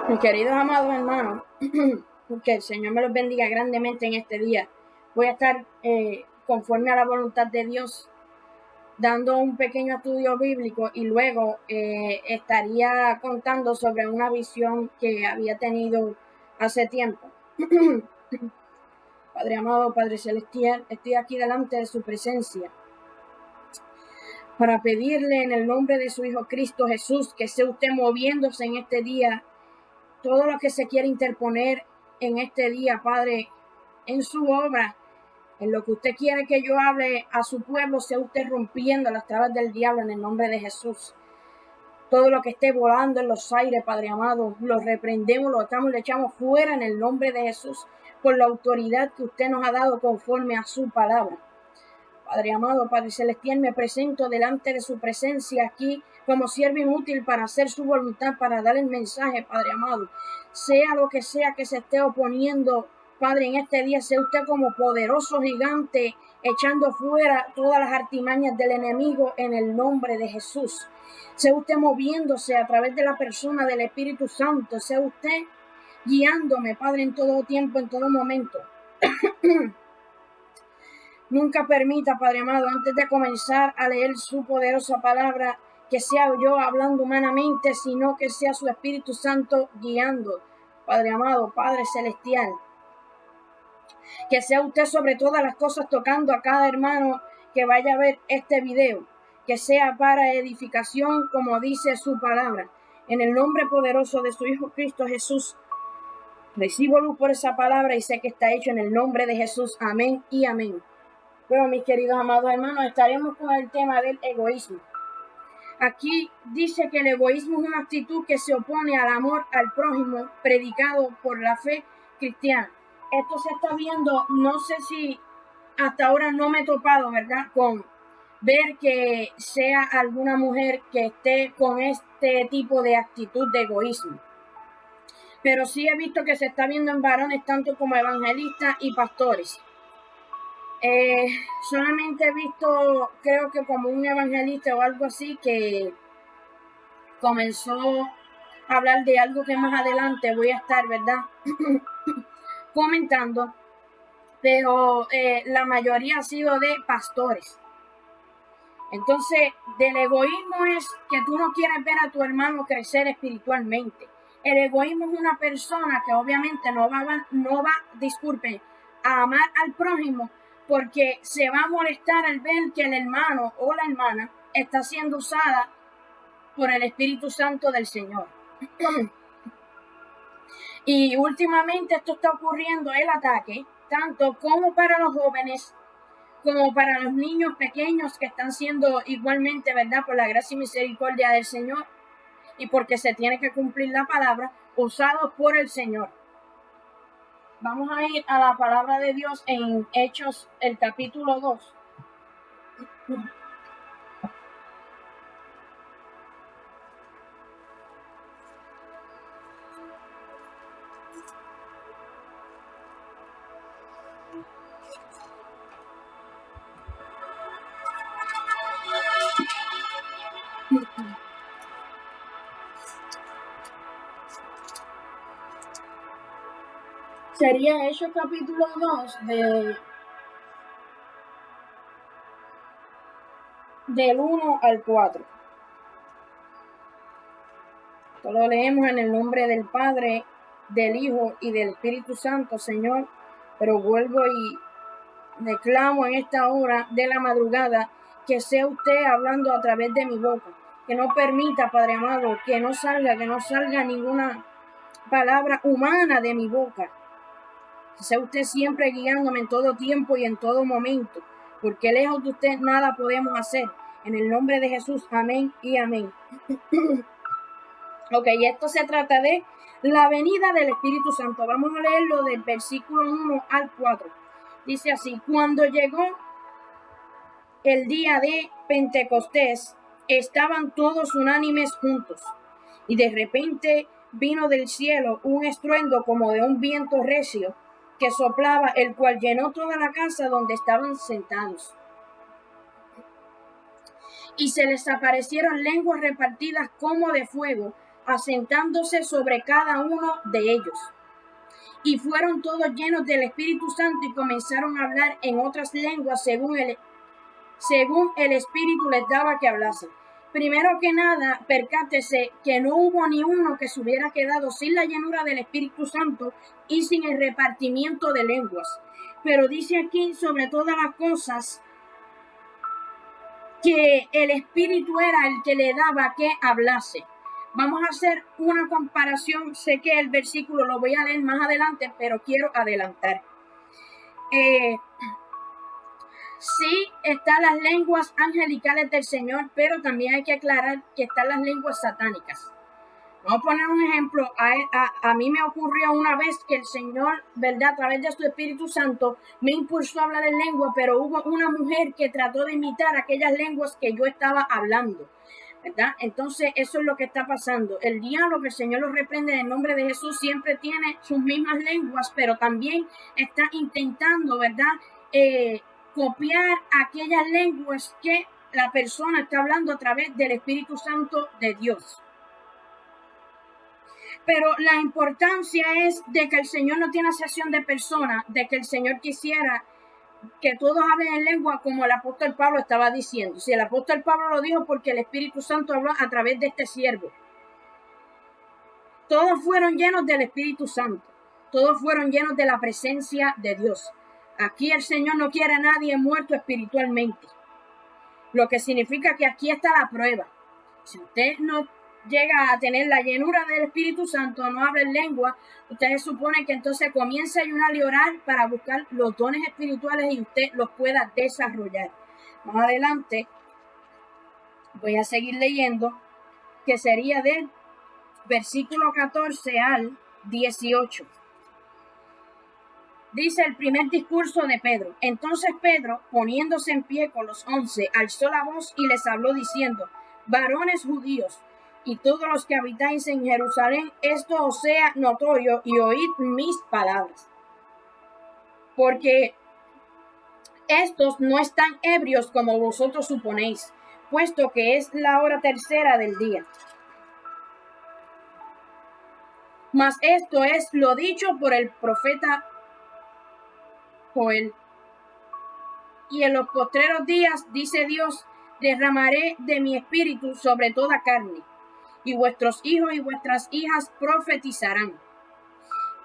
Mis queridos amados hermanos, que el Señor me los bendiga grandemente en este día. Voy a estar conforme a la voluntad de Dios, dando un pequeño estudio bíblico y luego estaría contando sobre una visión que había tenido hace tiempo. Padre amado, Padre celestial, estoy aquí delante de su presencia para pedirle en el nombre de su Hijo Cristo Jesús que sea usted moviéndose en este día. Todo lo que se quiere interponer en este día, Padre, en su obra, en lo que usted quiere que yo hable a su pueblo, sea usted rompiendo las trabas del diablo en el nombre de Jesús. Todo lo que esté volando en los aires, Padre amado, lo reprendemos, lo atamos, le echamos fuera en el nombre de Jesús, por la autoridad que usted nos ha dado conforme a su palabra. Padre amado, Padre celestial, me presento delante de su presencia aquí como siervo inútil para hacer su voluntad, para dar el mensaje, Padre amado. Sea lo que sea que se esté oponiendo, Padre, en este día, sea usted como poderoso gigante, echando fuera todas las artimañas del enemigo en el nombre de Jesús. Sea usted moviéndose a través de la persona del Espíritu Santo, sea usted guiándome, Padre, en todo tiempo, en todo momento. Nunca permita, Padre amado, antes de comenzar a leer su poderosa palabra, que sea yo hablando humanamente, sino que sea su Espíritu Santo guiando. Padre amado, Padre celestial, que sea usted sobre todas las cosas tocando a cada hermano que vaya a ver este video, que sea para edificación, como dice su palabra. En el nombre poderoso de su Hijo Cristo Jesús, recibo luz por esa palabra y sé que está hecho en el nombre de Jesús. Amén y amén. Bueno, mis queridos amados hermanos, estaremos con el tema del egoísmo. Aquí dice que el egoísmo es una actitud que se opone al amor al prójimo predicado por la fe cristiana. Esto se está viendo, no sé si hasta ahora no me he topado, ¿verdad?, con ver que sea alguna mujer que esté con este tipo de actitud de egoísmo. Pero sí he visto que se está viendo en varones tanto como evangelistas y pastores. Solamente he visto, creo que como un evangelista o algo así, que comenzó a hablar de algo que más adelante voy a estar, ¿verdad?, comentando, pero la mayoría ha sido de pastores. Entonces, del egoísmo es que tú no quieres ver a tu hermano crecer espiritualmente. El egoísmo es una persona que obviamente no va, a amar al prójimo, porque se va a molestar al ver que el hermano o la hermana está siendo usada por el Espíritu Santo del Señor. Y últimamente esto está ocurriendo, el ataque, tanto como para los jóvenes, como para los niños pequeños que están siendo igualmente, ¿verdad?, por la gracia y misericordia del Señor y porque se tiene que cumplir la palabra, usados por el Señor. Vamos a ir a la palabra de Dios en Hechos, el capítulo 2. Sería Hechos capítulo 2 del 1 al 4. Lo leemos en el nombre del Padre, del Hijo y del Espíritu Santo, Señor. Pero vuelvo y declamo en esta hora de la madrugada que sea usted hablando a través de mi boca. Que no permita, Padre amado, que no salga ninguna palabra humana de mi boca. Que sea usted siempre guiándome en todo tiempo y en todo momento, porque lejos de usted nada podemos hacer. En el nombre de Jesús, amén y amén. Ok, esto se trata de la venida del Espíritu Santo. Vamos a leerlo del versículo 1 al 4. Dice así: cuando llegó el día de Pentecostés, estaban todos unánimes juntos, y de repente vino del cielo un estruendo como de un viento recio que soplaba, el cual llenó toda la casa donde estaban sentados. Y se les aparecieron lenguas repartidas como de fuego, asentándose sobre cada uno de ellos. Y fueron todos llenos del Espíritu Santo y comenzaron a hablar en otras lenguas según el Espíritu les daba que hablasen. Primero que nada, percátese que no hubo ni uno que se hubiera quedado sin la llenura del Espíritu Santo y sin el repartimiento de lenguas. Pero dice aquí, sobre todas las cosas, que el Espíritu era el que le daba que hablase. Vamos a hacer una comparación. Sé que el versículo lo voy a leer más adelante, pero quiero adelantar. Sí, están las lenguas angelicales del Señor, pero también hay que aclarar que están las lenguas satánicas. Vamos a poner un ejemplo. A mí me ocurrió una vez que el Señor, ¿verdad?, a través de su Espíritu Santo, me impulsó a hablar en lengua, pero hubo una mujer que trató de imitar aquellas lenguas que yo estaba hablando, ¿verdad? Entonces, eso es lo que está pasando. El diablo, que el Señor lo reprende en el nombre de Jesús, siempre tiene sus mismas lenguas, pero también está intentando, ¿verdad?, copiar aquellas lenguas que la persona está hablando a través del Espíritu Santo de Dios. Pero la importancia es de que el Señor no tiene acepción de personas, de que el Señor quisiera que todos hablen en lengua, como el apóstol Pablo estaba diciendo. Si el apóstol Pablo lo dijo porque el Espíritu Santo habló a través de este siervo. Todos fueron llenos del Espíritu Santo. Todos fueron llenos de la presencia de Dios. Aquí el Señor no quiere a nadie muerto espiritualmente. Lo que significa que aquí está la prueba. Si usted no llega a tener la llenura del Espíritu Santo, no habla en lengua, usted se supone que entonces comience a ayunar y orar para buscar los dones espirituales y usted los pueda desarrollar. Más adelante voy a seguir leyendo, que sería del versículo 14 al 18. Dice el primer discurso de Pedro. Entonces Pedro, poniéndose en pie con los 11, alzó la voz y les habló diciendo: varones judíos, y todos los que habitáis en Jerusalén, esto os sea notorio y oíd mis palabras. Porque estos no están ebrios como vosotros suponéis, puesto que es la hora tercera del día. Mas esto es lo dicho por el profeta Joel. Y en los postreros días, dice Dios, derramaré de mi espíritu sobre toda carne, y vuestros hijos y vuestras hijas profetizarán,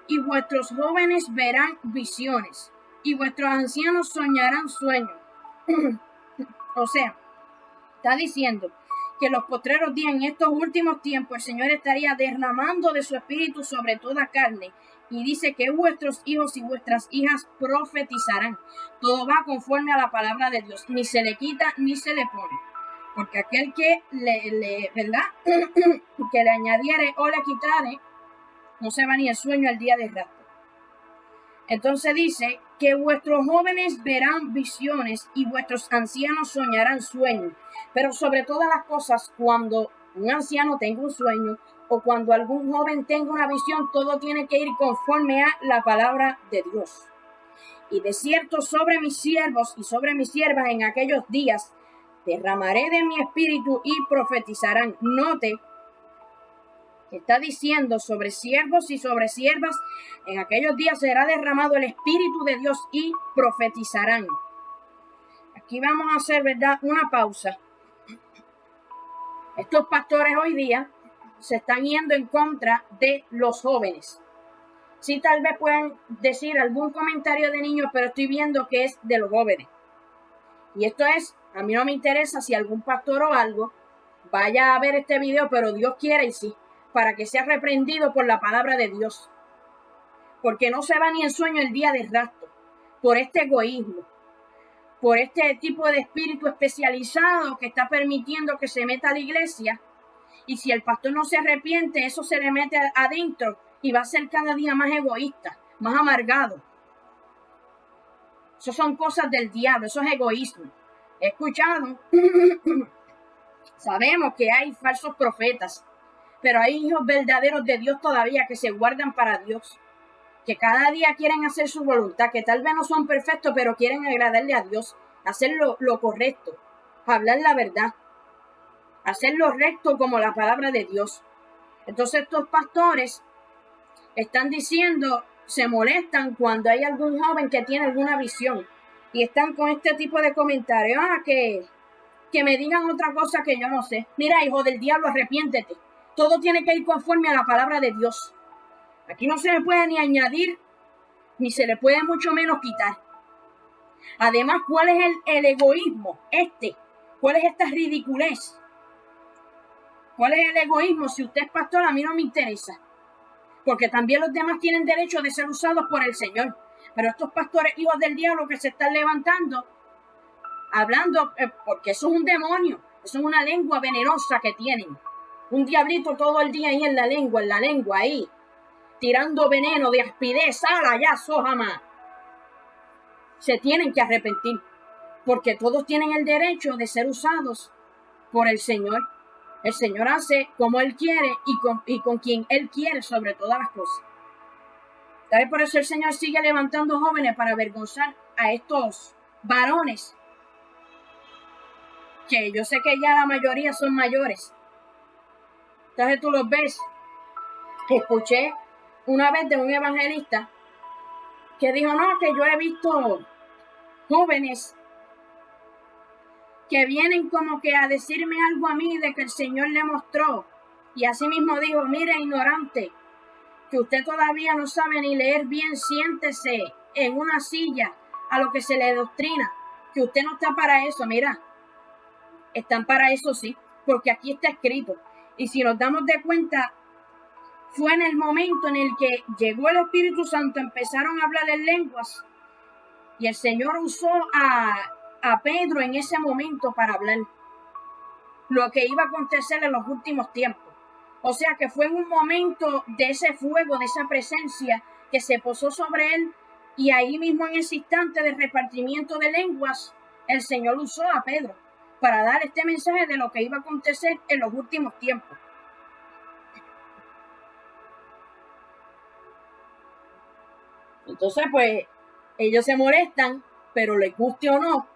y vuestros jóvenes verán visiones, y vuestros ancianos soñarán sueños. O sea, está diciendo que en los postreros días, en estos últimos tiempos, el Señor estaría derramando de su espíritu sobre toda carne. Y dice que vuestros hijos y vuestras hijas profetizarán. Todo va conforme a la palabra de Dios. Ni se le quita ni se le pone. Porque aquel que ¿verdad? Que le añadiere o le quitare, no se va ni el sueño al día de rapto. Entonces dice que vuestros jóvenes verán visiones y vuestros ancianos soñarán sueños. Pero sobre todas las cosas, cuando un anciano tenga un sueño o cuando algún joven tenga una visión, todo tiene que ir conforme a la palabra de Dios. Y de cierto sobre mis siervos y sobre mis siervas en aquellos días derramaré de mi espíritu y profetizarán. Note que está diciendo sobre siervos y sobre siervas, en aquellos días será derramado el Espíritu de Dios y profetizarán. Aquí vamos a hacer, ¿verdad?, una pausa. Estos pastores hoy día se están yendo en contra de los jóvenes. Sí, tal vez puedan decir algún comentario de niños, pero estoy viendo que es de los jóvenes. Y esto es, a mí no me interesa si algún pastor o algo vaya a ver este video, pero Dios quiere y sí, para que sea reprendido por la palabra de Dios. Porque no se va ni en sueño el día del rapto, por este egoísmo, por este tipo de espíritu especializado que está permitiendo que se meta a la iglesia. Y si el pastor no se arrepiente, eso se le mete adentro y va a ser cada día más egoísta, más amargado. Eso son cosas del diablo, eso es egoísmo. He escuchado, sabemos que hay falsos profetas, pero hay hijos verdaderos de Dios todavía que se guardan para Dios, que cada día quieren hacer su voluntad, que tal vez no son perfectos, pero quieren agradarle a Dios, hacer lo correcto, hablar la verdad, hacer lo recto como la palabra de Dios. Entonces estos pastores están diciendo, se molestan cuando hay algún joven que tiene alguna visión y están con este tipo de comentarios, que me digan otra cosa que yo no sé. Mira, hijo del diablo, arrepiéntete. Todo tiene que ir conforme a la palabra de Dios. Aquí no se le puede ni añadir, ni se le puede mucho menos quitar. Además, ¿cuál es el egoísmo? ¿Cuál es esta ridiculez? ¿Cuál es el egoísmo? Si usted es pastor, a mí no me interesa. Porque también los demás tienen derecho de ser usados por el Señor. Pero estos pastores hijos del diablo que se están levantando, hablando, porque eso es un demonio, eso es una lengua venenosa que tienen. Un diablito todo el día ahí en la lengua ahí, tirando veneno de aspidez, ala, ya, sojama. Se tienen que arrepentir, porque todos tienen el derecho de ser usados por el Señor. El Señor hace como Él quiere y con quien Él quiere sobre todas las cosas. ¿Sabes? Por eso el Señor sigue levantando jóvenes para avergonzar a estos varones, que yo sé que ya la mayoría son mayores. Entonces tú los ves. Escuché una vez de un evangelista que dijo, no, que yo he visto jóvenes que vienen como que a decirme algo a mí de que el Señor le mostró. Y así mismo dijo, mire, ignorante, que usted todavía no sabe ni leer bien, siéntese en una silla a lo que se le doctrina, que usted no está para eso. Mira, están para eso sí, porque aquí está escrito. Y si nos damos de cuenta, fue en el momento en el que llegó el Espíritu Santo, empezaron a hablar en lenguas, y el Señor usó a Pedro en ese momento para hablar lo que iba a acontecer en los últimos tiempos. O sea que fue en un momento de ese fuego, de esa presencia que se posó sobre él, y ahí mismo en ese instante de repartimiento de lenguas, el Señor usó a Pedro para dar este mensaje de lo que iba a acontecer en los últimos tiempos. Entonces, pues, ellos se molestan, pero les guste o no,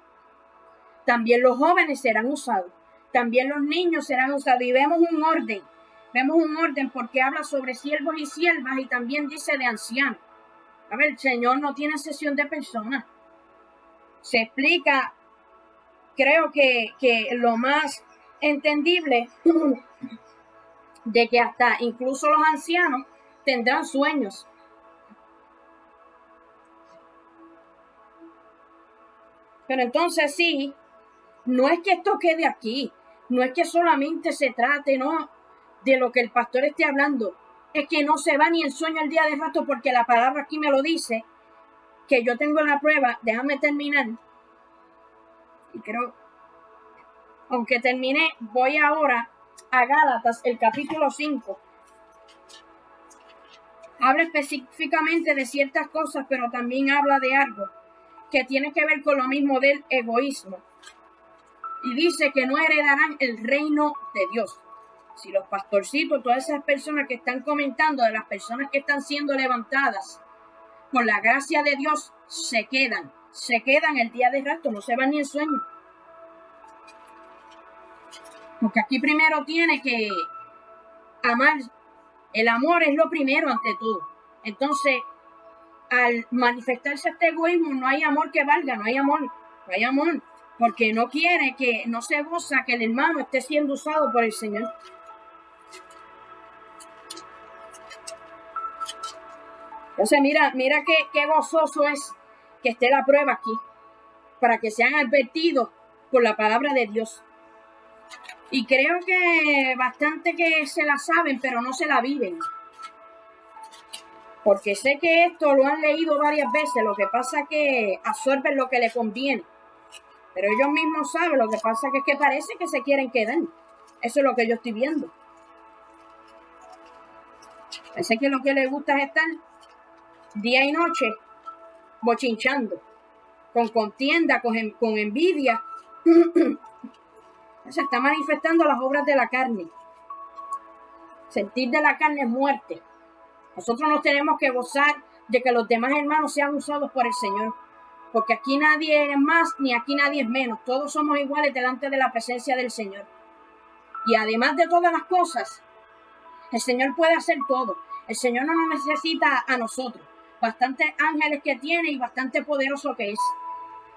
también los jóvenes serán usados, también los niños serán usados, y vemos un orden porque habla sobre siervos y siervas, y también dice de ancianos. A ver, el Señor no tiene excepción de personas. Se explica, creo que lo más entendible, de que hasta incluso los ancianos tendrán sueños. Pero entonces sí, no es que esto quede aquí, no es que solamente se trate, no, de lo que el pastor esté hablando, es que no se va ni el sueño el día de rato, porque la palabra aquí me lo dice, que yo tengo la prueba. Déjame terminar. Y creo, aunque terminé, voy ahora a Gálatas, el capítulo 5. Habla específicamente de ciertas cosas, pero también habla de algo que tiene que ver con lo mismo del egoísmo. Y dice que no heredarán el reino de Dios. Si los pastorcitos, todas esas personas que están comentando, de las personas que están siendo levantadas por la gracia de Dios, se quedan el día de rato, no se van ni en sueño. Porque aquí primero tiene que amar. El amor es lo primero ante todo. Entonces, al manifestarse este egoísmo, no hay amor que valga, no hay amor, porque no quiere, que no se goza que el hermano esté siendo usado por el Señor. Entonces, mira qué gozoso es que esté la prueba aquí, para que sean advertidos por la palabra de Dios. Y creo que bastante que se la saben, pero no se la viven. Porque sé que esto lo han leído varias veces, lo que pasa es que absorben lo que les conviene. Pero ellos mismos saben, lo que pasa es que parece que se quieren quedar. Eso es lo que yo estoy viendo. Parece que lo que les gusta es estar día y noche bochinchando, con contienda, con envidia. Se está manifestando las obras de la carne. Sentir de la carne es muerte. Nosotros nos tenemos que gozar de que los demás hermanos sean usados por el Señor. Porque aquí nadie es más, ni aquí nadie es menos. Todos somos iguales delante de la presencia del Señor. Y además de todas las cosas, El Señor puede hacer todo. El Señor no nos necesita a nosotros. Bastantes ángeles que tiene y bastante poderoso que es.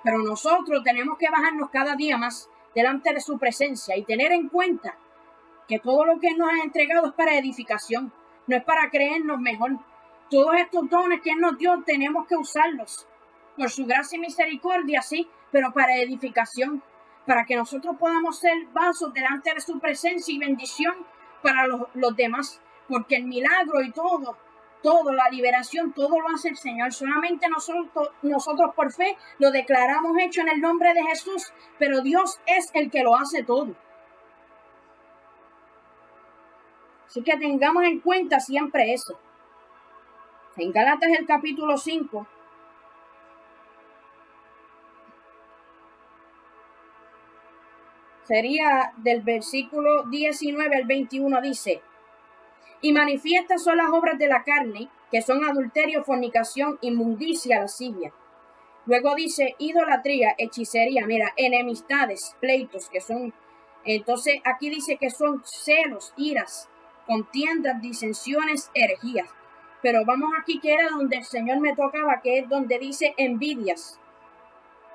Pero nosotros tenemos que bajarnos cada día más delante de su presencia y tener en cuenta que todo lo que Él nos ha entregado es para edificación, no es para creernos mejor. Todos estos dones que Él nos dio tenemos que usarlos por su gracia y misericordia, sí, pero para edificación, para que nosotros podamos ser vasos delante de su presencia y bendición para los demás, porque el milagro y todo, la liberación, todo lo hace el Señor. Solamente nosotros por fe lo declaramos hecho en el nombre de Jesús, pero Dios es el que lo hace todo. Así que tengamos en cuenta siempre eso. En Gálatas el capítulo 5, sería del versículo 19 al 21, dice: y manifiestas son las obras de la carne, que son adulterio, fornicación, inmundicia, lascivia. Luego dice idolatría, hechicería, mira, enemistades, pleitos, que son, entonces aquí dice que son celos, iras, contiendas, disensiones, herejías. Pero vamos aquí que era donde el Señor me tocaba, que es donde dice envidias.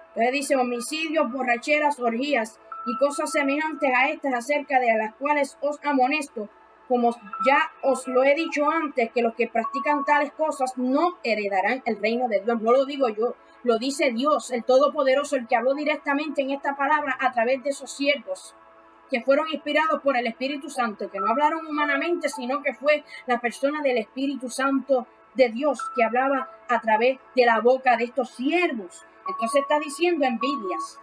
Entonces dice homicidios, borracheras, orgías y cosas semejantes a estas, acerca de las cuales os amonesto, como ya os lo he dicho antes, que los que practican tales cosas no heredarán el reino de Dios. No lo digo yo, lo dice Dios, el Todopoderoso, el que habló directamente en esta palabra a través de esos siervos que fueron inspirados por el Espíritu Santo, que no hablaron humanamente, sino que fue la persona del Espíritu Santo de Dios que hablaba a través de la boca de estos siervos. Entonces está diciendo envidias,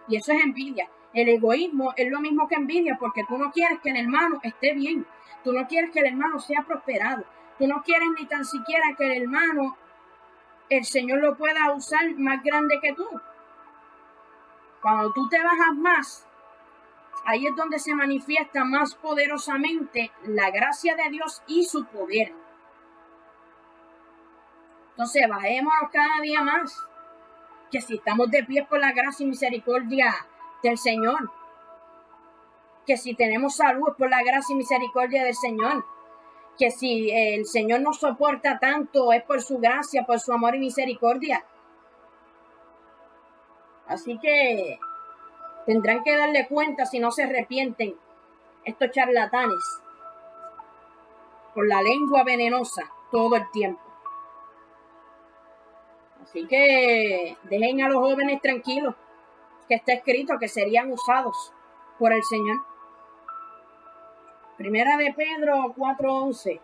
y eso es envidia. El egoísmo es lo mismo que envidia, porque tú no quieres que el hermano esté bien, tú no quieres que el hermano sea prosperado, tú no quieres ni tan siquiera que el hermano, el Señor lo pueda usar más grande que tú. Cuando tú te bajas más, ahí es donde se manifiesta más poderosamente la gracia de Dios y su poder. Entonces bajémonos cada día más, que si estamos de pie por la gracia y misericordia del Señor, que si tenemos salud es por la gracia y misericordia del Señor, que si el Señor nos soporta tanto es por su gracia, por su amor y misericordia. Así que tendrán que darle cuenta si no se arrepienten estos charlatanes por la lengua venenosa todo el tiempo. Así que dejen a los jóvenes tranquilos, que está escrito que serían usados por el Señor. Primera de Pedro 4:11.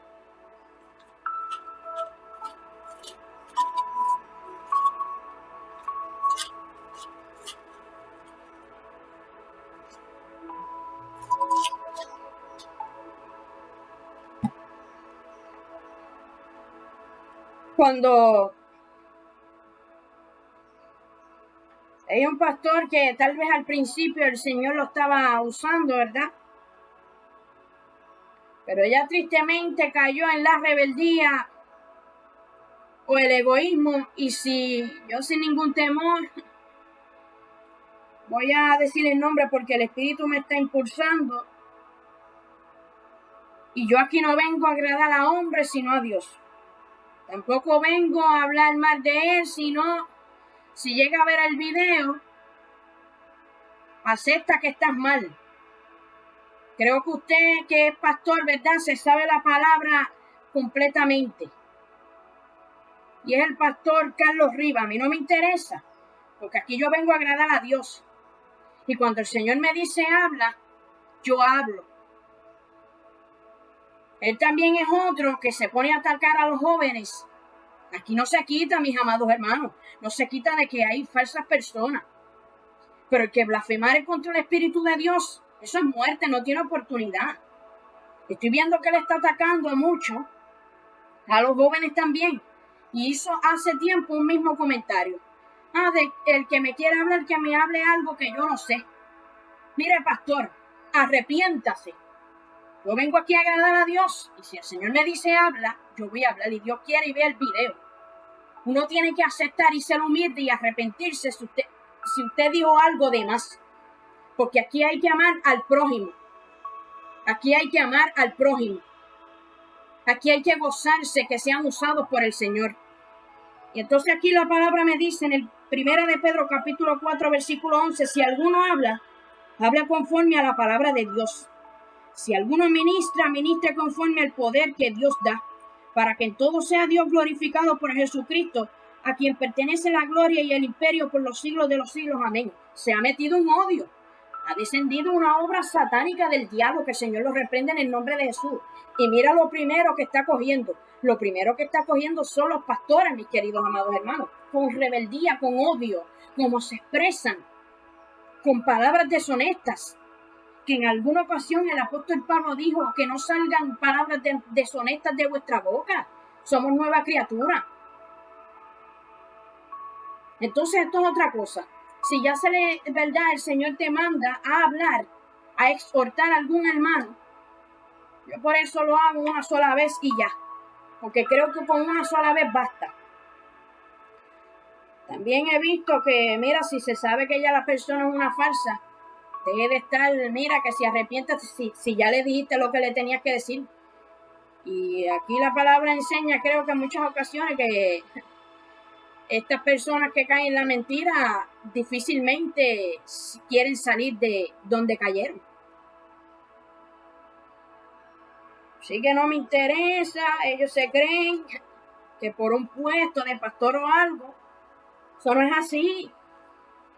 Cuando hay un pastor que tal vez al principio el Señor lo estaba usando, ¿verdad? Pero ella tristemente cayó en la rebeldía o el egoísmo, y si yo sin ningún temor voy a decir el nombre porque el Espíritu me está impulsando, y yo aquí no vengo a agradar a hombres sino a Dios. Tampoco vengo a hablar mal de él, sino si llega a ver el video, acepta que estás mal. Creo que usted que es pastor, ¿verdad?, se sabe la palabra completamente. Y es el pastor Carlos Rivas. A mí no me interesa, porque aquí yo vengo a agradar a Dios. Y cuando el Señor me dice habla, yo hablo. Él también es otro que se pone a atacar a los jóvenes. Aquí no se quita, mis amados hermanos, no se quita de que hay falsas personas. Pero el que blasfemare contra el Espíritu de Dios, eso es muerte, no tiene oportunidad. Estoy viendo que él está atacando mucho a los jóvenes también. Y hizo hace tiempo un mismo comentario. El que me quiera hablar, que me hable algo que yo no sé. Mire, pastor, arrepiéntase. Yo vengo aquí a agradar a Dios, y si el Señor me dice habla, yo voy a hablar, y Dios quiere y ve el video. Uno tiene que aceptar y ser humilde y arrepentirse si usted dijo algo de más. Porque aquí hay que amar al prójimo. Aquí hay que amar al prójimo. Aquí hay que gozarse que sean usados por el Señor. Y entonces aquí la palabra me dice en el 1 de Pedro capítulo 4 versículo 11, si alguno habla conforme a la palabra de Dios. Si alguno ministra conforme al poder que Dios da, para que en todo sea Dios glorificado por Jesucristo, a quien pertenece la gloria y el imperio por los siglos de los siglos. Amén. Se ha metido un odio. Ha descendido una obra satánica del diablo, que el Señor lo reprende en el nombre de Jesús. Y mira lo primero que está cogiendo. Lo primero que está cogiendo son los pastores, mis queridos amados hermanos, con rebeldía, con odio, como se expresan, con palabras deshonestas, que en alguna ocasión el apóstol Pablo dijo que no salgan palabras deshonestas de vuestra boca. Somos nueva criatura. Entonces esto es otra cosa. Si ya verdad, el Señor te manda a hablar, a exhortar a algún hermano, yo por eso lo hago una sola vez y ya, porque creo que con una sola vez basta. También he visto que, mira, si se sabe que ya la persona es una falsa, deje de estar, mira, que se arrepienta si ya le dijiste lo que le tenías que decir. Y aquí la palabra enseña, creo que en muchas ocasiones, que estas personas que caen en la mentira difícilmente quieren salir de donde cayeron. Así que no me interesa, ellos se creen que por un puesto de pastor o algo, eso no es así,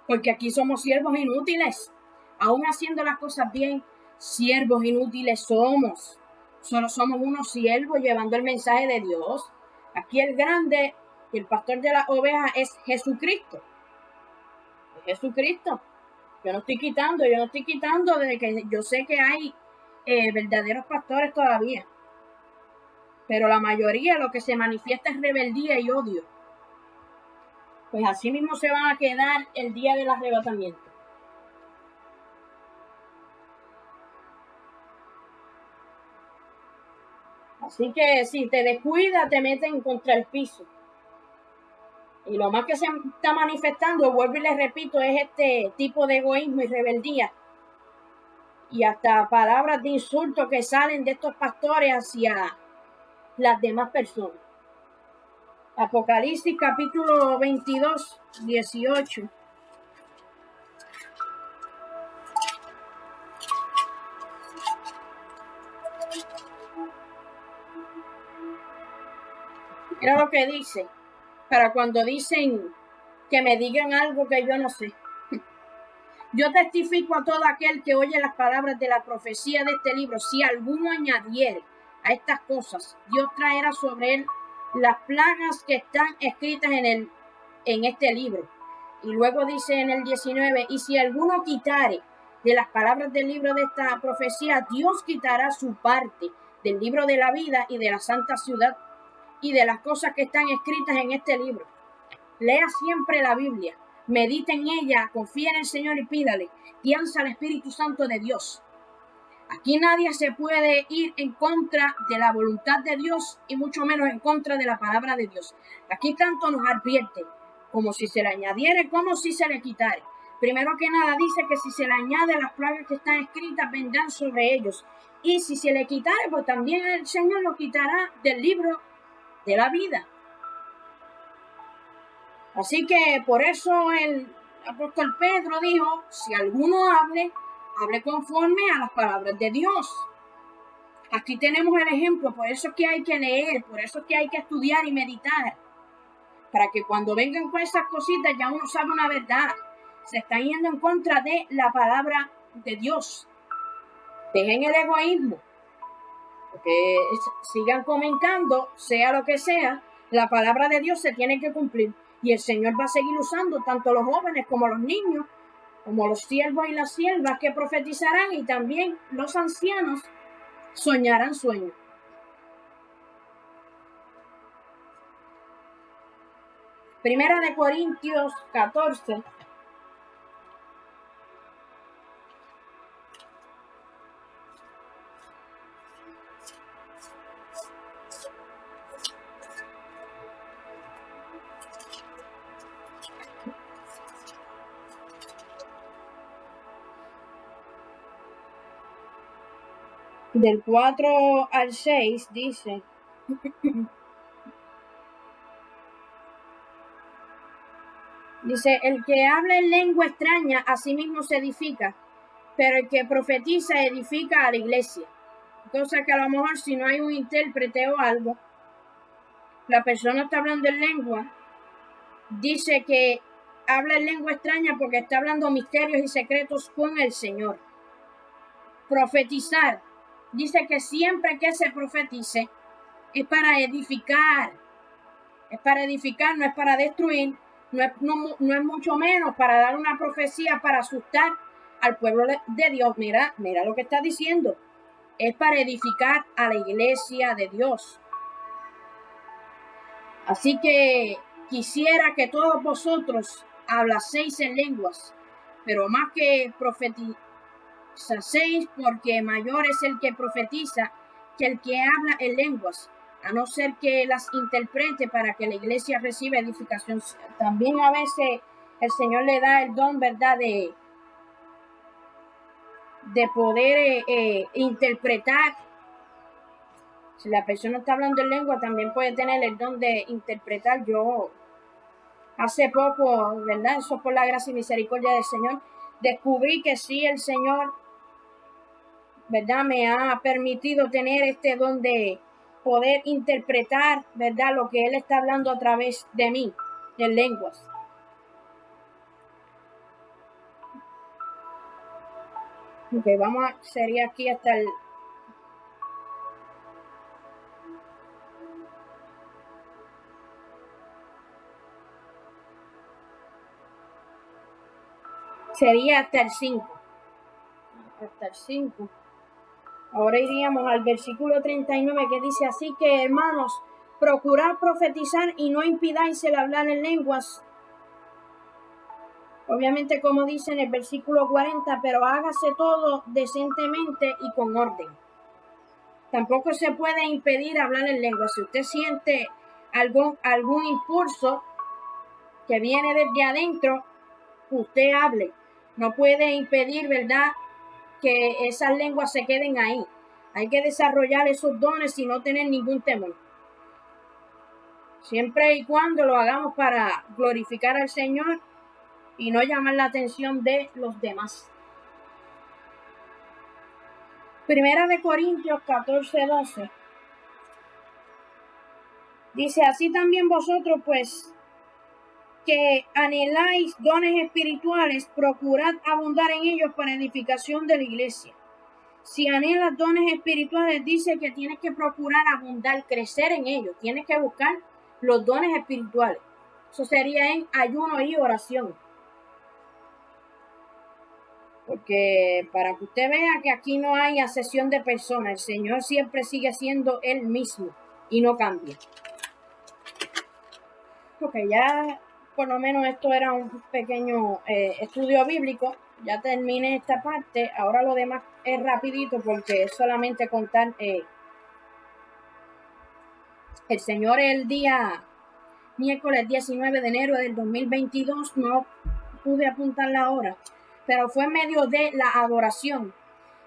porque aquí somos siervos inútiles, aún haciendo las cosas bien, siervos inútiles somos, solo somos unos siervos llevando el mensaje de Dios. Aquí el grande y el pastor de las ovejas es Jesucristo. Jesucristo. Yo no estoy quitando de que yo sé que hay verdaderos pastores todavía, pero la mayoría lo que se manifiesta es rebeldía y odio. Pues así mismo se van a quedar el día del arrebatamiento. Así que si te descuidas, te meten contra el piso. Y lo más que se está manifestando, vuelvo y les repito, es este tipo de egoísmo y rebeldía. Y hasta palabras de insulto que salen de estos pastores hacia las demás personas. Apocalipsis capítulo 22, 18. Mira lo que dice, para cuando dicen que me digan algo que yo no sé. Yo testifico a todo aquel que oye las palabras de la profecía de este libro. Si alguno añadiere a estas cosas, Dios traerá sobre él las plagas que están escritas en este libro. Y luego dice en el 19, y si alguno quitare de las palabras del libro de esta profecía, Dios quitará su parte del libro de la vida y de la santa ciudad y de las cosas que están escritas en este libro. Lea siempre la Biblia, medite en ella, confía en el Señor y pídale, piensa al Espíritu Santo de Dios. Aquí nadie se puede ir en contra de la voluntad de Dios y mucho menos en contra de la palabra de Dios. Aquí tanto nos advierte, como si se le añadiere, como si se le quitare. Primero que nada dice que si se le añade, las plagas que están escritas vendrán sobre ellos. Y si se le quitare, pues también el Señor lo quitará del libro de la vida. Así que por eso el apóstol Pedro dijo, si alguno hable conforme a las palabras de Dios. Aquí tenemos el ejemplo, por eso es que hay que leer, por eso es que hay que estudiar y meditar, para que cuando vengan con esas cositas ya uno sabe una verdad. Se están yendo en contra de la palabra de Dios. Dejen el egoísmo, porque sigan comentando, sea lo que sea, la palabra de Dios se tiene que cumplir. Y el Señor va a seguir usando tanto los jóvenes como los niños, como los siervos y las siervas que profetizarán, y también los ancianos soñarán sueños. Primera de Corintios 14. Del 4 al 6 dice, Dice, el que habla en lengua extraña a sí mismo se edifica, pero el que profetiza edifica a la iglesia. Cosa que a lo mejor si no hay un intérprete o algo, la persona está hablando en lengua, dice que habla en lengua extraña porque está hablando misterios y secretos con el Señor. Profetizar, dice que siempre que se profetice es para edificar, no es para destruir, no es mucho menos para dar una profecía para asustar al pueblo de Dios. Mira lo que está diciendo, es para edificar a la iglesia de Dios. Así que quisiera que todos vosotros hablaseis en lenguas, pero más que profetizaseis, porque mayor es el que profetiza que el que habla en lenguas, a no ser que las interprete para que la iglesia reciba edificación. También a veces el Señor le da el don, ¿verdad?, de poder interpretar. Si la persona está hablando en lengua, también puede tener el don de interpretar. Yo hace poco, ¿verdad?, eso por la gracia y misericordia del Señor, descubrí que sí, el Señor, ¿verdad?, me ha permitido tener este don de poder interpretar, ¿verdad?, lo que Él está hablando a través de mí, en lenguas. Ok, sería aquí hasta el... Sería hasta el 5. Hasta el 5. Ahora iríamos al versículo 39 que dice, así que hermanos, procurad profetizar y no impidáis el hablar en lenguas. Obviamente, como dice en el versículo 40, pero hágase todo decentemente y con orden. Tampoco se puede impedir hablar en lenguas. Si usted siente algún impulso que viene desde adentro, usted hable. No puede impedir, ¿verdad?, que esas lenguas se queden ahí. Hay que desarrollar esos dones y no tener ningún temor. Siempre y cuando lo hagamos para glorificar al Señor y no llamar la atención de los demás. Primera de Corintios 14:12. Dice, así también vosotros, pues, que anheláis dones espirituales, procurad abundar en ellos para edificación de la iglesia. Si anhelas dones espirituales, dice que tienes que procurar abundar, crecer en ellos. Tienes que buscar los dones espirituales. Eso sería en ayuno y oración. Porque para que usted vea que aquí no hay asesión de personas, el Señor siempre sigue siendo Él mismo y no cambia. Ok, ya por lo menos esto era un pequeño estudio bíblico. Ya terminé esta parte. Ahora lo demás es rapidito porque es solamente contar. El Señor el día miércoles 19 de enero del 2022, no pude apuntar la hora, pero fue en medio de la adoración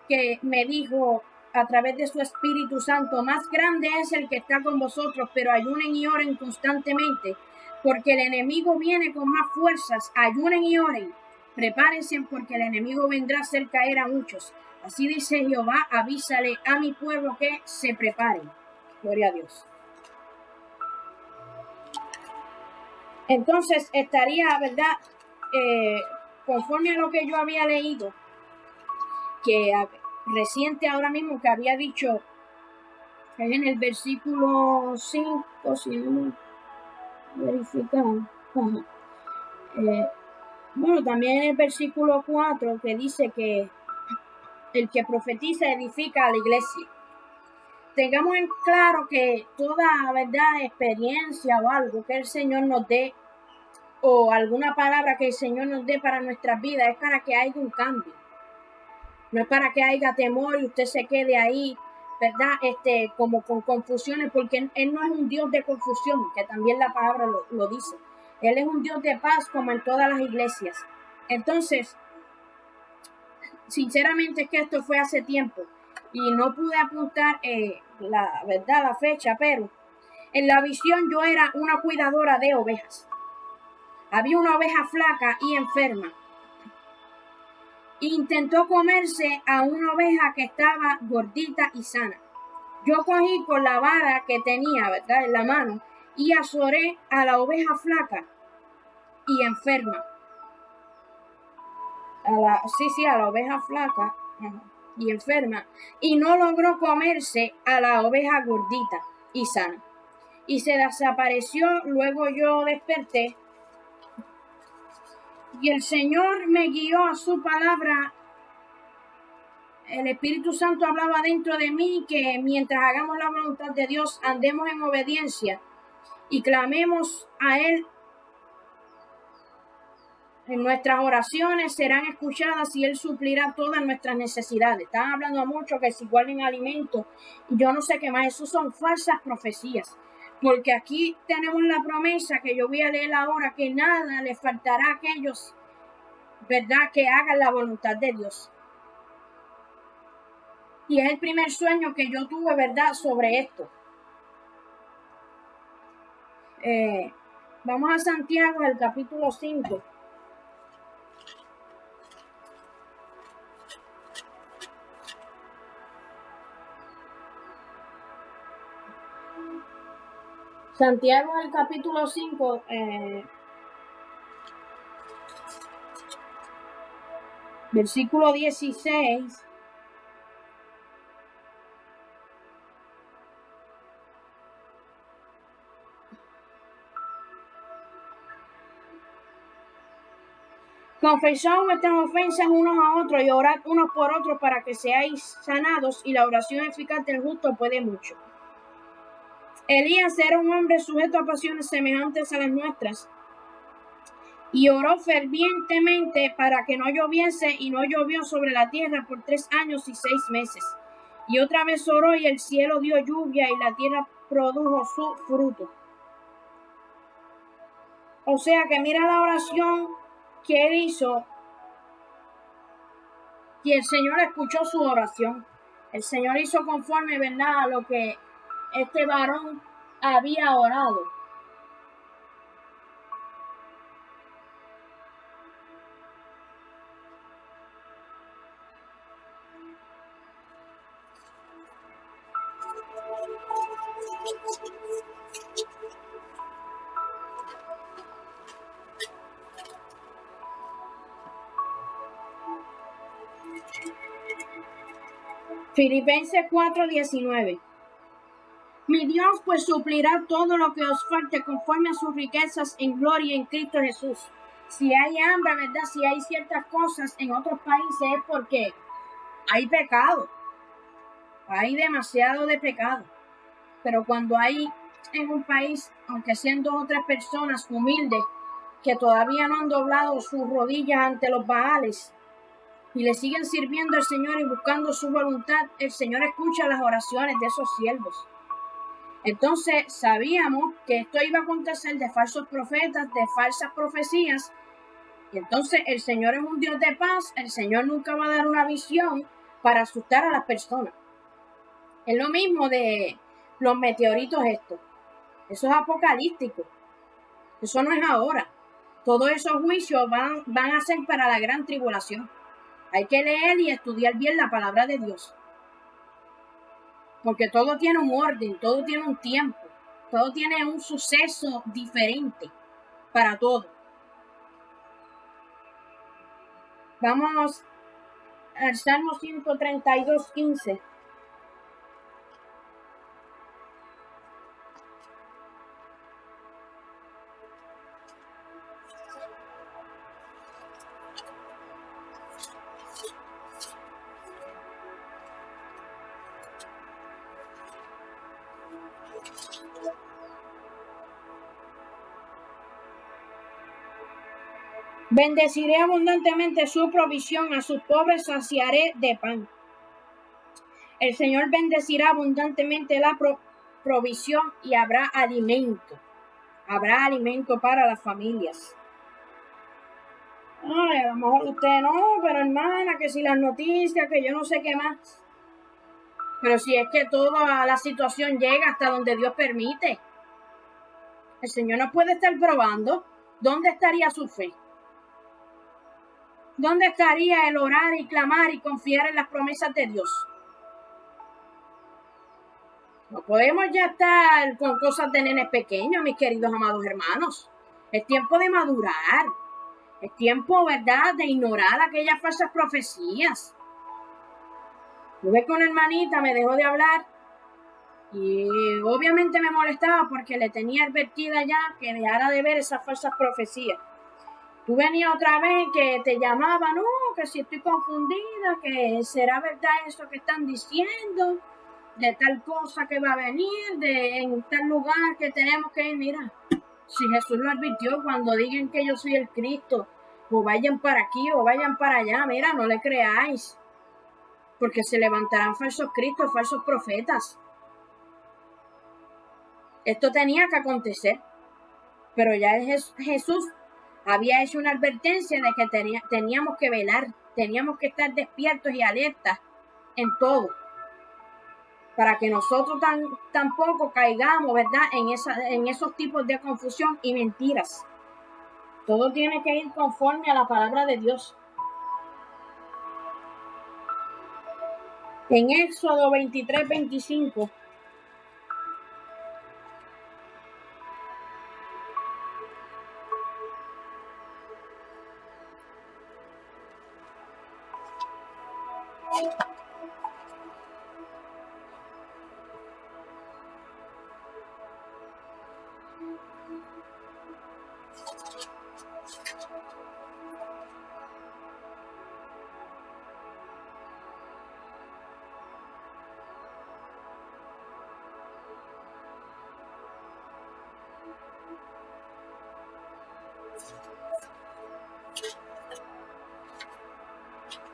que me dijo a través de su Espíritu Santo, más grande es el que está con vosotros, pero ayunen y oren constantemente, porque el enemigo viene con más fuerzas. Ayunen y oren, prepárense porque el enemigo vendrá a hacer caer a muchos. Así dice Jehová, avísale a mi pueblo que se preparen. Gloria a Dios. Entonces estaría, ¿verdad?, conforme a lo que yo había leído, que reciente ahora mismo que había dicho, es en el versículo 5, si no verificamos. Bueno, también en el versículo 4, que dice que el que profetiza edifica a la iglesia. Tengamos en claro que toda, ¿verdad?, experiencia o algo que el Señor nos dé, o alguna palabra que el Señor nos dé para nuestras vidas, es para que haya un cambio. No es para que haya temor y usted se quede ahí, ¿verdad?, como con confusiones, porque Él no es un Dios de confusión, que también la palabra lo dice. Él es un Dios de paz, como en todas las iglesias. Entonces, sinceramente es que esto fue hace tiempo. y no pude apuntar la fecha, pero en la visión yo era una cuidadora de ovejas. Había una oveja flaca y enferma. Intentó comerse a una oveja que estaba gordita y sana. Yo cogí con la vara que tenía, ¿verdad?, en la mano y azoré a la oveja flaca y enferma. A la oveja flaca y enferma. Y no logró comerse a la oveja gordita y sana. Y se desapareció. Luego yo desperté. Y el Señor me guió a su palabra. El Espíritu Santo hablaba dentro de mí que mientras hagamos la voluntad de Dios, andemos en obediencia y clamemos a Él, en nuestras oraciones serán escuchadas y Él suplirá todas nuestras necesidades. Están hablando mucho que si guarden alimentos y yo no sé qué más. Eso son falsas profecías. Porque aquí tenemos la promesa que yo voy a leer ahora, que nada le faltará a aquellos, ¿verdad?, que hagan la voluntad de Dios. Y es el primer sueño que yo tuve, ¿verdad?, sobre esto. Vamos a Santiago, el capítulo 5. Santiago, el capítulo 5, versículo 16. Confesad vuestras ofensas unos a otros y orad unos por otros para que seáis sanados, y la oración eficaz del justo puede mucho. Elías era un hombre sujeto a pasiones semejantes a las nuestras, y oró fervientemente para que no lloviese, y no llovió sobre la tierra por 3 años y 6 meses. Y otra vez oró, y el cielo dio lluvia, y la tierra produjo su fruto. O sea que mira la oración que él hizo, y el Señor escuchó su oración. El Señor hizo conforme, ¿verdad?, a lo que este varón había orado. Filipenses 4:19. Mi Dios pues suplirá todo lo que os falte conforme a sus riquezas en gloria en Cristo Jesús. Si hay hambre, ¿verdad?, si hay ciertas cosas en otros países es porque hay pecado. Hay demasiado de pecado. Pero cuando hay en un país, aunque sean 2 o 3 personas humildes que todavía no han doblado sus rodillas ante los baales y le siguen sirviendo al Señor y buscando su voluntad, el Señor escucha las oraciones de esos siervos. Entonces sabíamos que esto iba a acontecer de falsos profetas, de falsas profecías, y entonces el Señor es un Dios de paz. El Señor nunca va a dar una visión para asustar a las personas. Es lo mismo de los meteoritos estos. Eso es apocalíptico. Eso no es ahora. Todos esos juicios van a ser para la gran tribulación. Hay que leer y estudiar bien la palabra de Dios. Porque todo tiene un orden, todo tiene un tiempo, todo tiene un suceso diferente para todo. Vamos al Salmo 132:15. Bendeciré abundantemente su provisión, a sus pobres saciaré de pan. El Señor bendecirá abundantemente la provisión y habrá alimento. Habrá alimento para las familias. Ay, a lo mejor usted no, pero hermana, que si las noticias, que yo no sé qué más. Pero si es que toda la situación llega hasta donde Dios permite, el Señor no puede estar probando. ¿Dónde estaría su fe? ¿Dónde estaría el orar y clamar y confiar en las promesas de Dios? No podemos ya estar con cosas de nenes pequeños, mis queridos amados hermanos. Es tiempo de madurar. Es tiempo, ¿verdad?, de ignorar aquellas falsas profecías. Tuve con una hermanita, me dejó de hablar y obviamente me molestaba porque le tenía advertida ya que dejara de ver esas falsas profecías. Tú venías otra vez que te llamaba, no, que si estoy confundida, que será verdad eso que están diciendo, de tal cosa que va a venir, de en tal lugar que tenemos que ir. Mira, si Jesús lo advirtió, cuando digan que yo soy el Cristo, o vayan para aquí o vayan para allá, mira, no le creáis, porque se levantarán falsos cristos, falsos profetas. Esto tenía que acontecer, pero ya Jesús había hecho una advertencia de que teníamos que velar, teníamos que estar despiertos y alertas en todo, para que nosotros tampoco caigamos, ¿verdad?, en esos tipos de confusión y mentiras. Todo tiene que ir conforme a la palabra de Dios. En Éxodo 23:25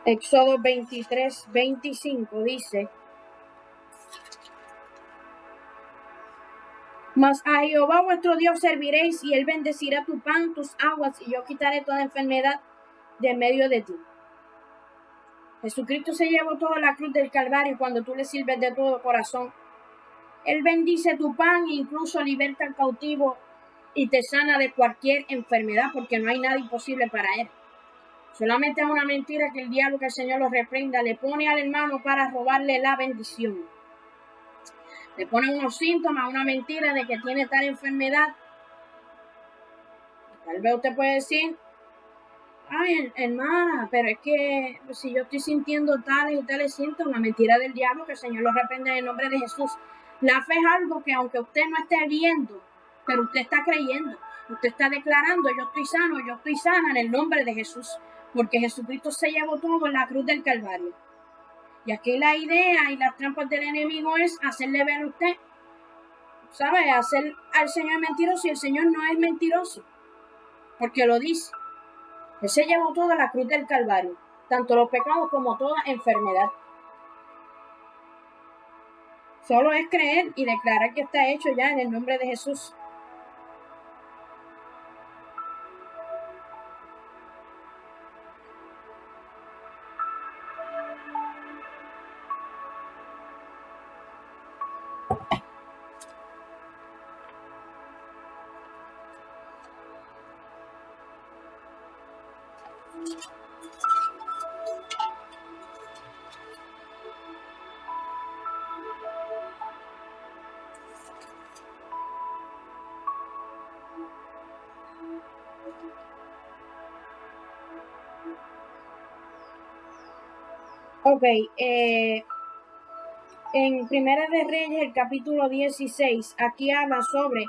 Éxodo 23:25 dice: Mas a Jehová vuestro Dios serviréis, y él bendecirá tu pan, tus aguas, y yo quitaré toda enfermedad de medio de ti. Jesucristo se llevó toda la cruz del Calvario cuando tú le sirves de todo corazón. Él bendice tu pan e incluso liberta al cautivo y te sana de cualquier enfermedad, porque no hay nada imposible para él. Solamente es una mentira que el diablo, que el Señor lo reprenda, le pone al hermano para robarle la bendición. Le pone unos síntomas, una mentira de que tiene tal enfermedad. Tal vez usted puede decir: ay, hermana, pero es que si yo estoy sintiendo tales y tales síntomas, mentira del diablo, que el Señor lo reprenda en el nombre de Jesús. La fe es algo que aunque usted no esté viendo, pero usted está creyendo, usted está declarando: yo estoy sano, yo estoy sana en el nombre de Jesús, porque Jesucristo se llevó todo en la cruz del Calvario. Y aquí la idea y las trampas del enemigo es hacerle ver a usted, ¿sabe?, hacer al Señor mentiroso, y el Señor no es mentiroso, porque lo dice. Él se llevó toda la cruz del Calvario, tanto los pecados como toda enfermedad. Solo es creer y declarar que está hecho ya en el nombre de Jesús. Ok, en Primera de Reyes, el capítulo 16, aquí habla sobre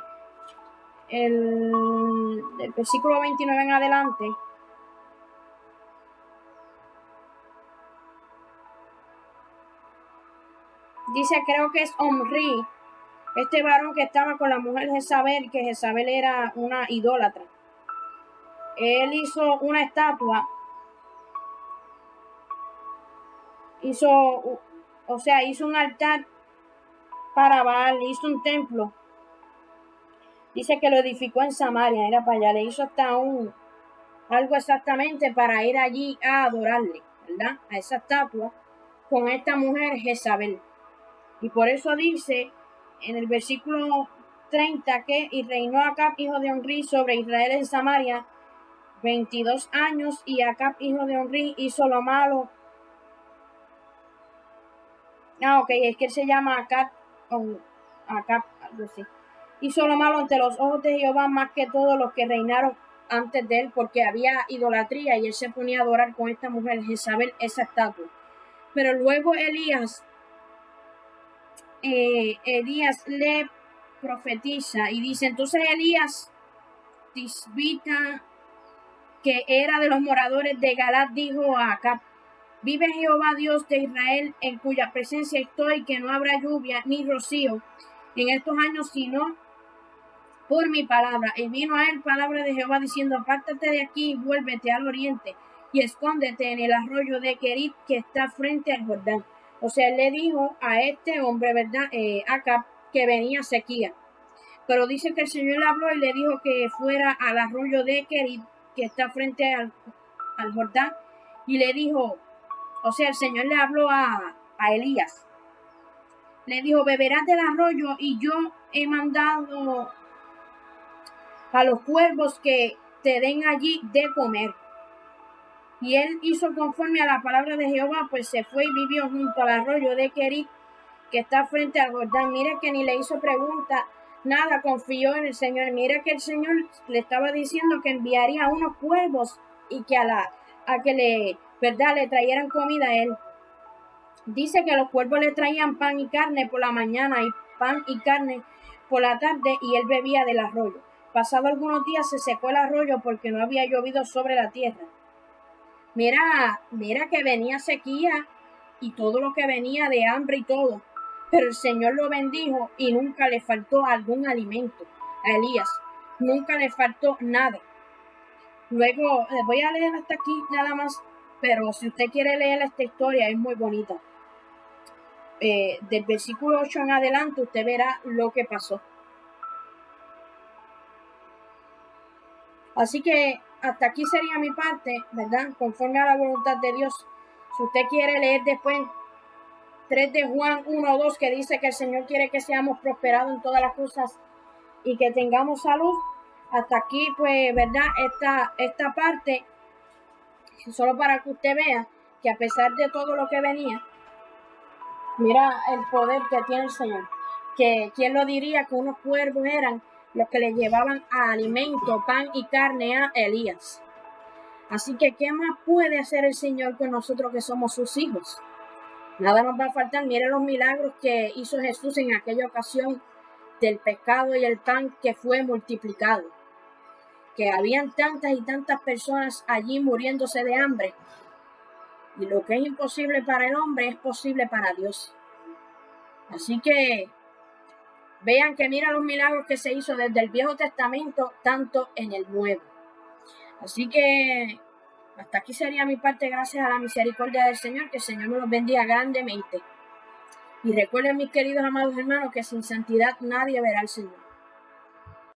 el versículo 29 en adelante. Dice, creo que es Omri, este varón que estaba con la mujer Jezabel, que Jezabel era una idólatra. Él hizo una estatua, hizo un altar para Baal, hizo un templo. Dice que lo edificó en Samaria, era para allá, le hizo hasta algo exactamente para ir allí a adorarle, ¿verdad?, a esa estatua con esta mujer Jezabel. Y por eso dice en el versículo 30 que y reinó Acab, hijo de Omri, sobre Israel en Samaria 22 años, y Acab, hijo de Omri, hizo lo malo. Ok, es que él se llama Acab, algo así. Hizo lo malo ante los ojos de Jehová más que todos los que reinaron antes de él, porque había idolatría y él se ponía a adorar con esta mujer Jezabel, esa estatua. Pero luego Elías le profetiza y dice, entonces Elías Tisbita, que era de los moradores de Galat, dijo a Acab, vive Jehová Dios de Israel, en cuya presencia estoy, que no habrá lluvia ni rocío en estos años, sino por mi palabra. Y vino a él palabra de Jehová diciendo, apártate de aquí y vuélvete al oriente y escóndete en el arroyo de Kerit que está frente al Jordán. O sea, él le dijo a este hombre, ¿verdad? Acab, que venía sequía. Pero dice que el Señor le habló y le dijo que fuera al arroyo de Kerit que está frente al Jordán. Y le dijo, o sea, el Señor le habló a Elías. Le dijo, beberás del arroyo y yo he mandado a los cuervos que te den allí de comer. Y él hizo conforme a la palabra de Jehová, pues se fue y vivió junto al arroyo de Kerit, que está frente al Jordán. Mire que ni le hizo pregunta, nada, confió en el Señor. Mire que el Señor le estaba diciendo que enviaría unos cuervos y que a que le trajeran comida a él. Dice que los cuervos le traían pan y carne por la mañana y pan y carne por la tarde, y él bebía del arroyo. Pasado algunos días se secó el arroyo porque no había llovido sobre la tierra. Mira que venía sequía y todo lo que venía de hambre y todo. Pero el Señor lo bendijo y nunca le faltó algún alimento a Elías. Nunca le faltó nada. Luego, voy a leer hasta aquí nada más, pero si usted quiere leer esta historia es muy bonita. Del versículo 8 en adelante usted verá lo que pasó. Así que hasta aquí sería mi parte, ¿verdad? Conforme a la voluntad de Dios. Si usted quiere leer después 3 de Juan 1:2, que dice que el Señor quiere que seamos prosperados en todas las cosas y que tengamos salud. Hasta aquí, pues, ¿verdad? Esta parte, solo para que usted vea que a pesar de todo lo que venía, mira el poder que tiene el Señor. Que quién lo diría que unos cuervos eran los que le llevaban a alimento, pan y carne a Elías. Así que, ¿qué más puede hacer el Señor con nosotros que somos sus hijos? Nada nos va a faltar. Mire los milagros que hizo Jesús en aquella ocasión del pescado y el pan que fue multiplicado. Que habían tantas y tantas personas allí muriéndose de hambre. Y lo que es imposible para el hombre es posible para Dios. Así que vean que mira los milagros que se hizo desde el Viejo Testamento, tanto en el Nuevo. Así que hasta aquí sería mi parte, gracias a la misericordia del Señor. Que el Señor me los bendiga grandemente. Y recuerden, mis queridos amados hermanos, que sin santidad nadie verá al Señor.